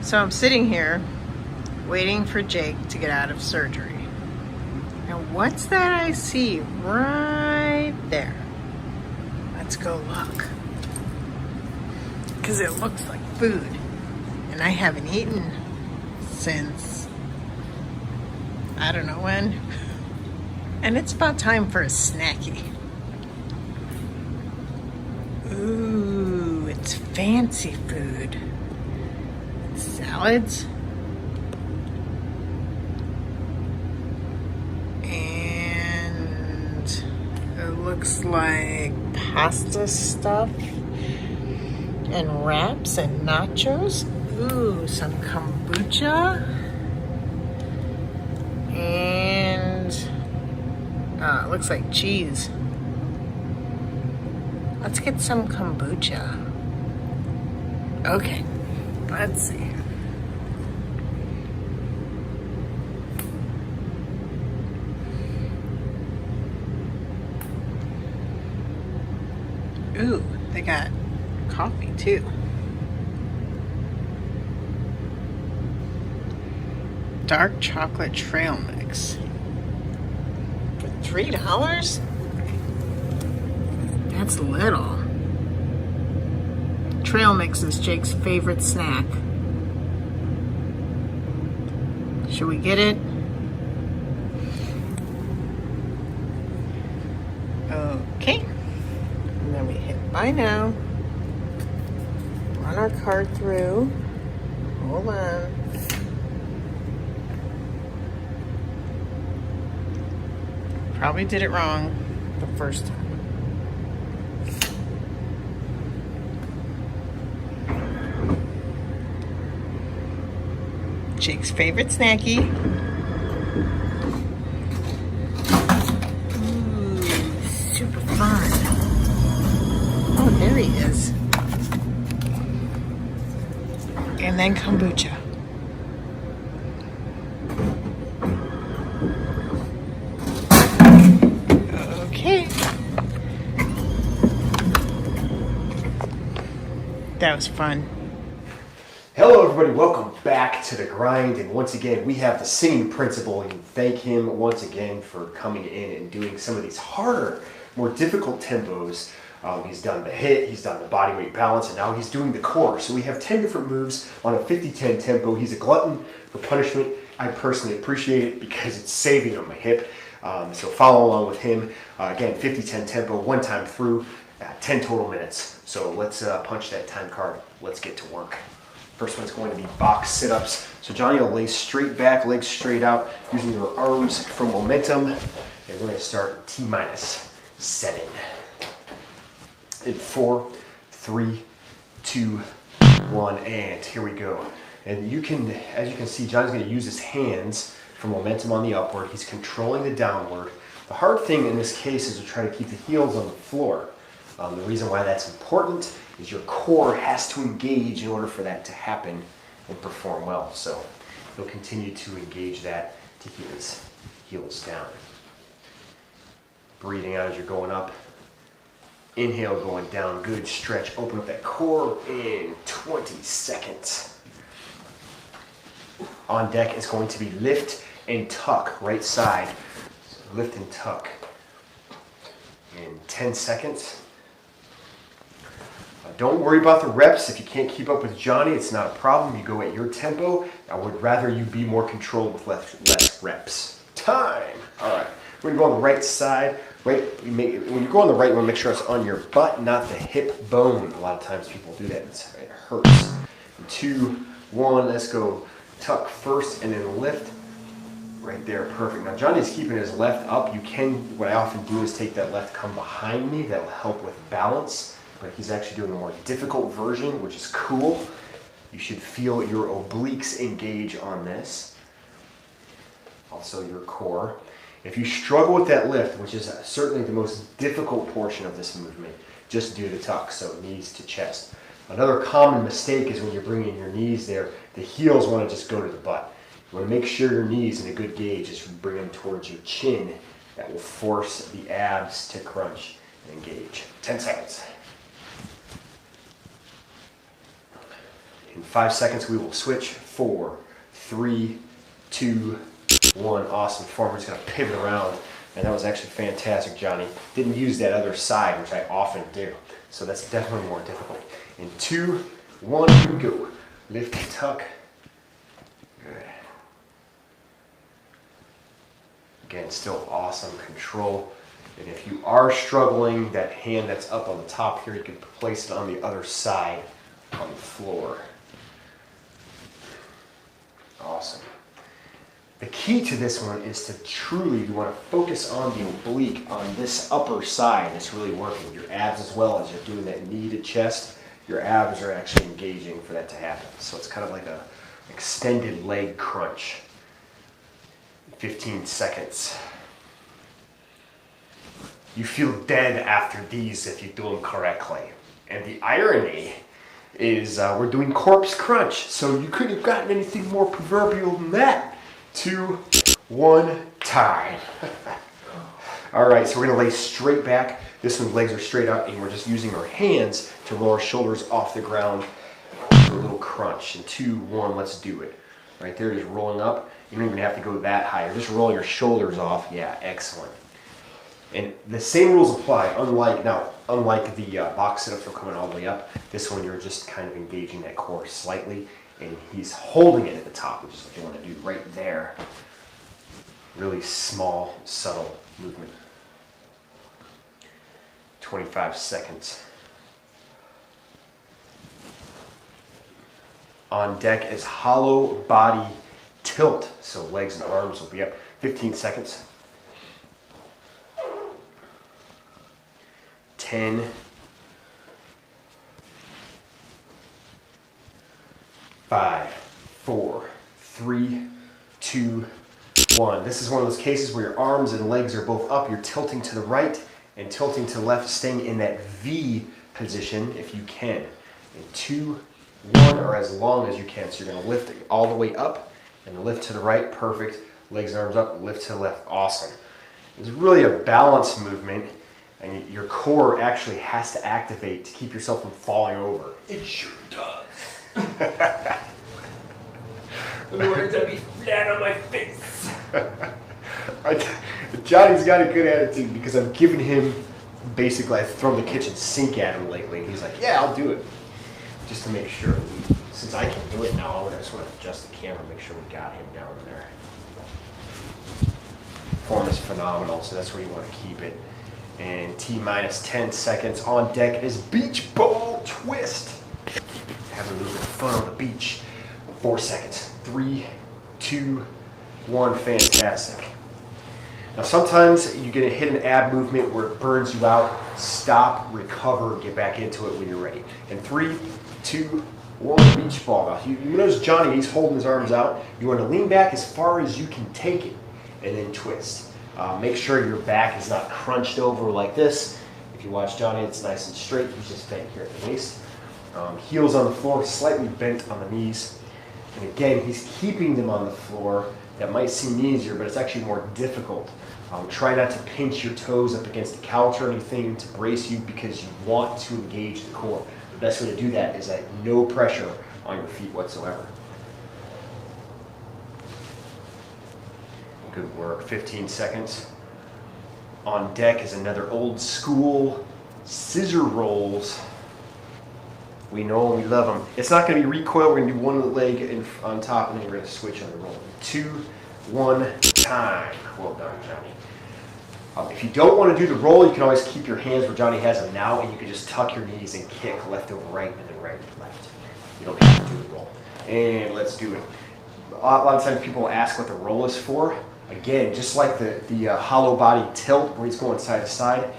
So I'm sitting here waiting for Jake to get out of surgery. And what's that I see right there? Let's go look. Because it looks like food. And I haven't eaten since I don't know when. And it's about time for a snacky. Ooh, it's fancy food. Salads. And it looks like pasta stuff. And wraps and nachos. Ooh, some kombucha. And it looks like cheese. Let's get some kombucha. Okay, let's see. Ooh, they got coffee too. Dark chocolate trail mix. For $3? That's little. Trail mix is Jake's favorite snack. Should we get it? Okay. And then we hit buy now. Run our card through. Hold on. Probably did it wrong the first time. Jake's favorite snacky. Ooh, super fun. Oh, there he is. And then kombucha. Okay. That was fun. Hello everybody, welcome back to The Grind, and once again we have the singing principal, and thank him once again for coming in and doing some of these harder, more difficult tempos. He's done the hit, he's done the body weight balance, and now he's doing the core. So we have 10 different moves on a 50-10 tempo. He's a glutton for punishment. I personally appreciate it because it's saving on my hip. So follow along with him. Again, 50-10 tempo, one time through, 10 total minutes. So let's punch that time card. Let's get to work. First one's going to be box sit-ups. So Johnny will lay straight back, legs straight out, using your arms for momentum. And we're going to start T-7. In 4, 3, 2, 1, and here we go. And you can, as you can see, Johnny's going to use his hands for momentum on the upward. He's controlling the downward. The hard thing in this case is to try to keep the heels on the floor. The reason why that's important is your core has to engage in order for that to happen and perform well. So you'll continue to engage that to keep his heels down. Breathing out as you're going up. Inhale, going down, good stretch. Open up that core in 20 seconds. On deck is going to be lift and tuck, right side. So lift and tuck in 10 seconds. Don't worry about the reps. If you can't keep up with Johnny, it's not a problem. You go at your tempo. I would rather you be more controlled with less reps. Time. All right. We're going to go on the right side. Right. When you go on the right, you want to make sure it's on your butt, not the hip bone. A lot of times people do that. It hurts. 2, 1. Let's go. Tuck first and then lift. Right there. Perfect. Now Johnny's keeping his left up. You can, what I often do is take that left, come behind me. That will help with balance. But he's actually doing a more difficult version, which is cool. You should feel your obliques engage on this. Also your core. If you struggle with that lift, which is certainly the most difficult portion of this movement, just do the tuck, so knees to chest. Another common mistake is when you're bringing your knees there, the heels want to just go to the butt. You want to make sure your knees in a good gauge as you bring them towards your chin. That will force the abs to crunch and engage. 10 seconds. In 5 seconds, we will switch. 4, 3, 2, 1. Awesome form. We're just going to pivot around. And that was actually fantastic, Johnny. Didn't use that other side, which I often do. So that's definitely more difficult. In 2, 1, here we go. Lift, tuck. Good. Again, still awesome control. And if you are struggling, that hand that's up on the top here, you can place it on the other side on the floor. Awesome. The key to this one is to truly, you want to focus on the oblique on this upper side that's really working. Your abs as well as you're doing that knee to chest, your abs are actually engaging for that to happen. So it's kind of like a extended leg crunch. 15 seconds. You feel dead after these if you do them correctly. And the irony is we're doing corpse crunch, so you couldn't have gotten anything more proverbial than that. 2, 1, time. All right, so we're gonna lay straight back. This one's legs are straight up, and we're just using our hands to roll our shoulders off the ground for a little crunch. In 2, 1, let's do it. Right there, just rolling up. You don't even have to go that high. You're just rolling your shoulders off. Yeah, excellent. And the same rules apply, unlike the box sit-ups are coming all the way up. This one, you're just kind of engaging that core slightly, and he's holding it at the top, which is what you want to do right there. Really small, subtle movement. 25 seconds. On deck is hollow body tilt, so legs and arms will be up. 15 seconds. 10, 5, 4, 3, 2, 1. This is one of those cases where your arms and legs are both up. You're tilting to the right and tilting to the left, staying in that V position if you can. In 2, 1, or as long as you can. So you're going to lift it all the way up and lift to the right. Perfect. Legs and arms up, lift to the left. Awesome. It's really a balance movement. And your core actually has to activate to keep yourself from falling over. It sure does. Otherwise, I'd be flat on my face. Johnny's got a good attitude because I've given him, basically, I've thrown the kitchen sink at him lately. And he's like, yeah, I'll do it. Just to make sure. Since I can do it now, I just want to adjust the camera, make sure we got him down there. Form is phenomenal, so that's where you want to keep it. And T-minus 10 seconds. On deck is beach ball twist. Having a little bit of fun on the beach. 4 seconds. 3, 2, 1. Fantastic. Now sometimes you get to hit an ab movement where it burns you out. Stop, recover, get back into it when you're ready. And 3, 2, 1. Beach ball. Now you notice Johnny, he's holding his arms out. You want to lean back as far as you can take it and then twist. Make sure your back is not crunched over like this. If you watch Johnny, it's nice and straight. He's just bent here at the waist. Heels on the floor, slightly bent on the knees. And again, he's keeping them on the floor. That might seem easier, but it's actually more difficult. Try not to pinch your toes up against the couch or anything to brace you because you want to engage the core. The best way to do that is at no pressure on your feet whatsoever. Good work. 15 seconds. On deck is another old school scissor rolls. We know and we love them. It's not going to be recoil. We're going to do one leg on top and then we're going to switch on the roll. 2, 1, time. Well done, Johnny. If you don't want to do the roll, you can always keep your hands where Johnny has them now and you can just tuck your knees and kick left over right and then right to left. You don't have to do the roll. And let's do it. A lot of times people ask what the roll is for. Again, just like the hollow body tilt where he's going side to side,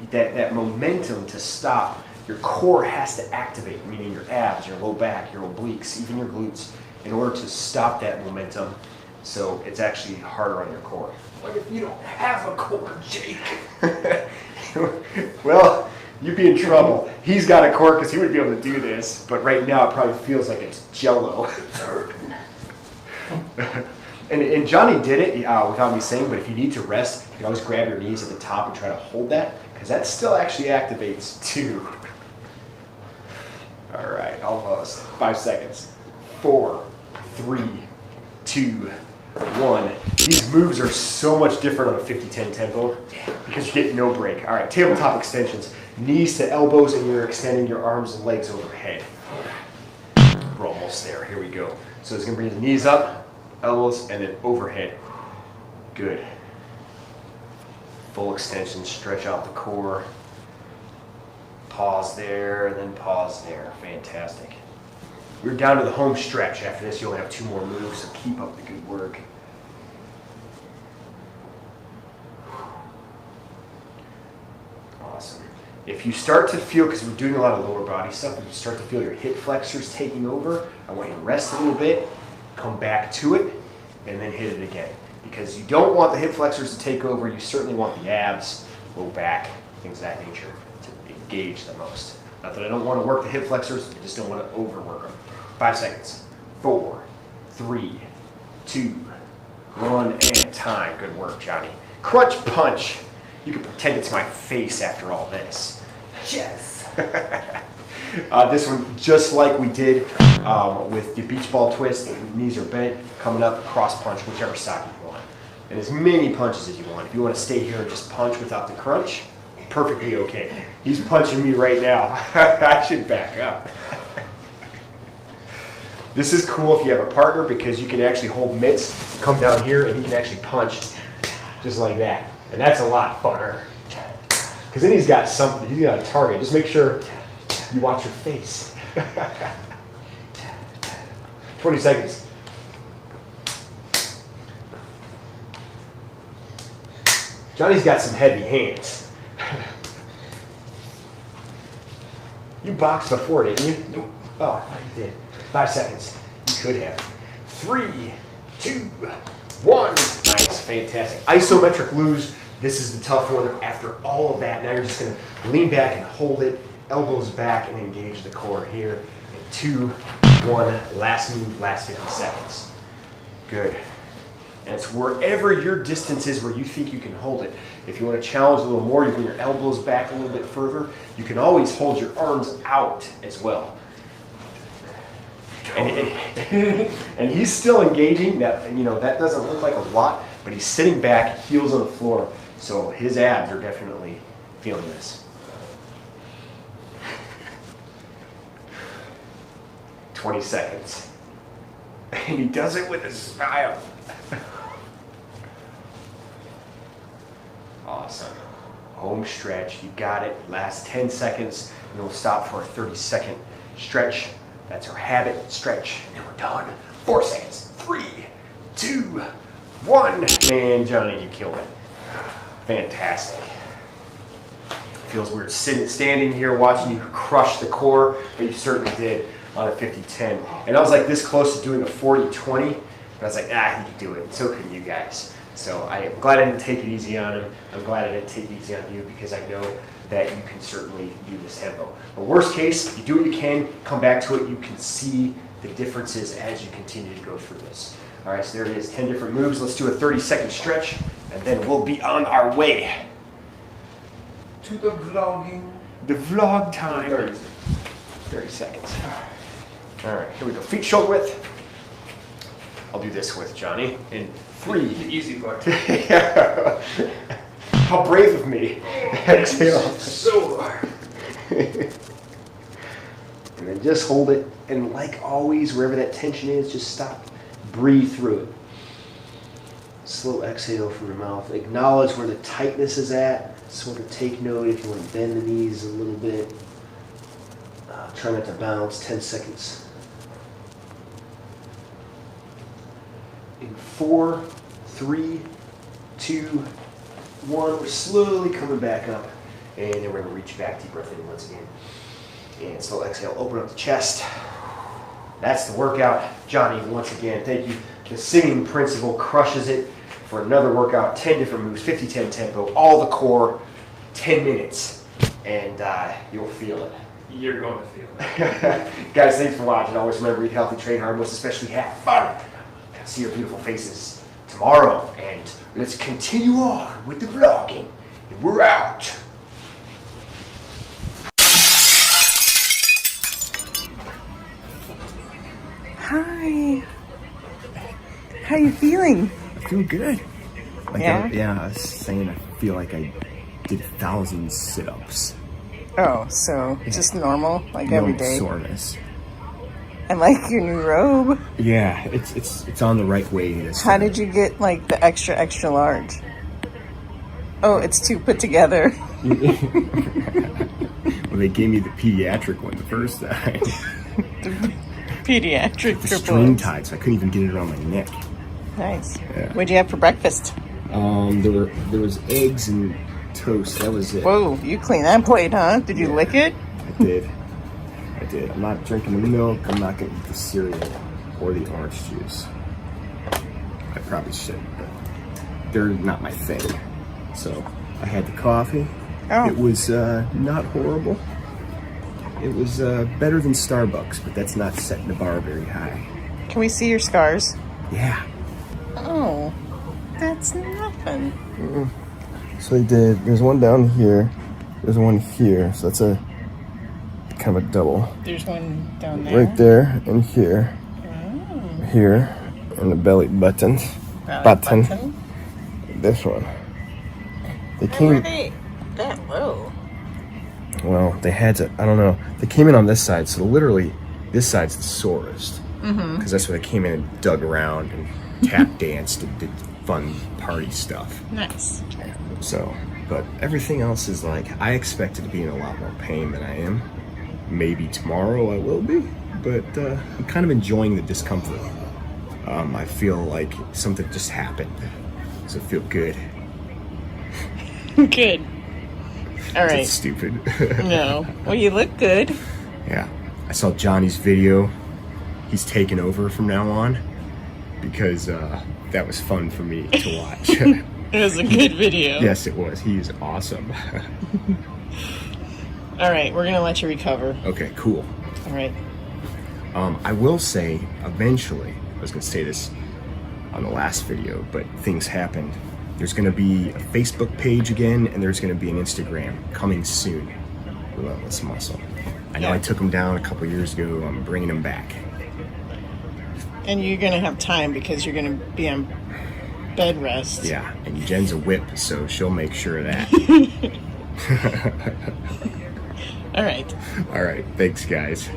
that momentum to stop, your core has to activate, meaning your abs, your low back, your obliques, even your glutes, in order to stop that momentum. So it's actually harder on your core. What if you don't have a core, Jake? Well, you'd be in trouble. He's got a core because he would be able to do this, but right now it probably feels like it's jello. And Johnny did it without me saying, but if you need to rest, you can always grab your knees at the top and try to hold that, because that still actually activates too. All right. right, almost. 5 seconds. 4, 3, 2, 1. These moves are so much different on a 50-10 tempo because you get no break. All right, tabletop extensions. Knees to elbows, and you're extending your arms and legs overhead. We're almost there. Here we go. So it's going to bring the knees up, elbows, and then overhead. Good. Full extension, stretch out the core. Pause there, and then pause there. Fantastic. We're down to the home stretch. After this, you only have 2 more moves, so keep up the good work. Awesome. If you start to feel, because we're doing a lot of lower body stuff, if you start to feel your hip flexors taking over, I want you to rest a little bit, come back to it, and then hit it again. Because you don't want the hip flexors to take over, you certainly want the abs, low back, things of that nature to engage the most. Not that I don't want to work the hip flexors, I just don't want to overwork them. 5 seconds. 4, 3, 2, 1, and time. Good work, Johnny. Crunch punch. You can pretend it's my face after all this. Yes. This one, just like we did with the beach ball twist, the knees are bent, coming up, cross punch, whichever side you want. And as many punches as you want. If you want to stay here and just punch without the crunch, perfectly okay. He's punching me right now. I should back up. This is cool if you have a partner because you can actually hold mitts, come down here, and he can actually punch just like that. And that's a lot funner. Because then he's got something, he's got a target. Just make sure you watch your face. 20 seconds. Johnny's got some heavy hands. You boxed before, didn't you? Nope. Oh, I thought you did. 5 seconds. You could have. 3, 2, 1. Nice, fantastic. Isometric luge. This is the tough one. After all of that, now you're just going to lean back and hold it, elbows back, and engage the core here. And 2, 1. Last move, last 50 seconds. Good. And it's wherever your distance is where you think you can hold it. If you want to challenge a little more, you bring your elbows back a little bit further. You can always hold your arms out as well. And he's still engaging. That, you know, that doesn't look like a lot, but he's sitting back, heels on the floor. So his abs are definitely feeling this. 20 seconds. And he does it with a smile. Awesome. Home stretch. You got it. Last 10 seconds. And we'll stop for a 30-second stretch. That's our habit stretch. And we're done. 4 seconds. 3, 2, 1. Man, Johnny, you killed it. Fantastic. Feels weird standing here watching you crush the core, but you certainly did on a 50-10. And I was like this close to doing a 40-20, but I was like, he can do it. And so can you guys. So I'm glad I didn't take it easy on him. I'm glad I didn't take it easy on you because I know that you can certainly do this tempo. But worst case, you do what you can, come back to it. You can see the differences as you continue to go through this. All right, so there it is, 10 different moves. Let's do a 30-second stretch, and then we'll be on our way to the vlogging. The vlog time. 30 seconds. All right, here we go. Feet shoulder width. I'll do this with Johnny in 3. The easy part. How brave of me. Exhale. So hard. And then just hold it. And like always, wherever that tension is, just stop. Breathe through it. Slow exhale from your mouth. Acknowledge where the tightness is at. Sort of take note if you want to bend the knees a little bit. Try not to bounce. 10 seconds. In 4, 3, 2, 1. We're slowly coming back up. And then we're going to reach back, deep breath in once again. And slow exhale, open up the chest. That's the workout. Johnny, once again, thank you. The singing principle crushes it for another workout. 10 different moves, 50-10 tempo, all the core, 10 minutes. And you'll feel it. You're going to feel it. Guys, thanks for watching. Always remember, eat healthy, train hard, most especially have fun. See your beautiful faces tomorrow. And let's continue on with the vlogging. And we're out. Hi. How you feeling? I feel good. Like Yeah? I was saying, I feel like I did 1,000 sit-ups. Oh, so just normal, like every No day. soreness. I like your new robe. Yeah, it's on the right way this How time. did you get like the extra large? Oh, it's two put together. Well, they gave me the pediatric one the first time. Pediatric The triple string X. tied, so I couldn't even get it around my neck. Nice. Yeah. What'd you have for breakfast? There was eggs and toast. That was it. Whoa, you clean that plate, huh? Did you lick it? I did. I'm not drinking the milk. I'm not gonna eat the cereal or the orange juice. I probably should, but they're not my thing. So I had the coffee. Oh. It was not horrible. It was better than Starbucks, but that's not setting the bar very high. Can we see your scars? Yeah. Oh, that's nothing. So they did. There's one down here. There's one here. So that's a kind of a double. There's one down there. Right there and here. Oh. Here. And the belly button. Belly Button. This one. They Why were came. they that low? Well, they had to. I don't know. They came in on this side, so literally, this side's the sorest. Because that's where they came in and dug around and tap danced and did fun party stuff. Nice. So, but everything else is like, I expected to be in a lot more pain than I am. Maybe tomorrow I will be, but I'm kind of enjoying the discomfort. I feel like something just happened, so I feel good. Good. All right. That's stupid. No. Well, you look good. Yeah. I saw Johnny's video. He's taking over from now on because that was fun for me to watch. It was a good video. Yes, it was. He is awesome. All right, we're gonna let you recover. Okay, cool. All right. I will say, eventually, I was going to say this on the last video, but things happened. There's going to be a Facebook page again, and there's going to be an Instagram coming soon. Relentless Muscle. I know I took them down a couple years ago. I'm bringing them back. And you're gonna have time because you're gonna be on bed rest. Yeah, and Jen's a whip, so she'll make sure of that. All right. All right, thanks, guys.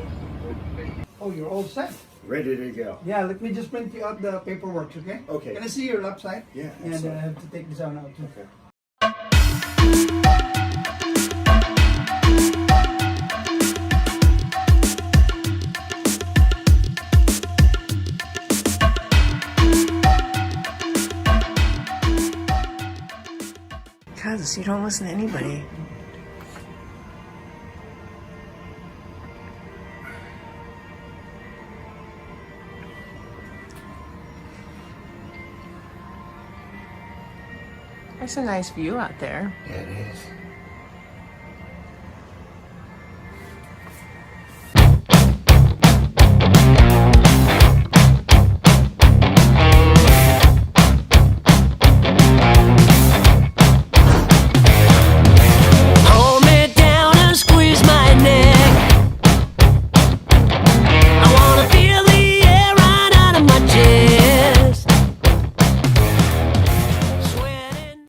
Oh, you're all set. Ready to go. Yeah, let me just print you out the paperwork, okay? Okay. Can I see your left side? Yeah, And absolutely. I have to take this one out too. Okay. Because you don't listen to anybody. There's a nice view out there. Yeah, it is.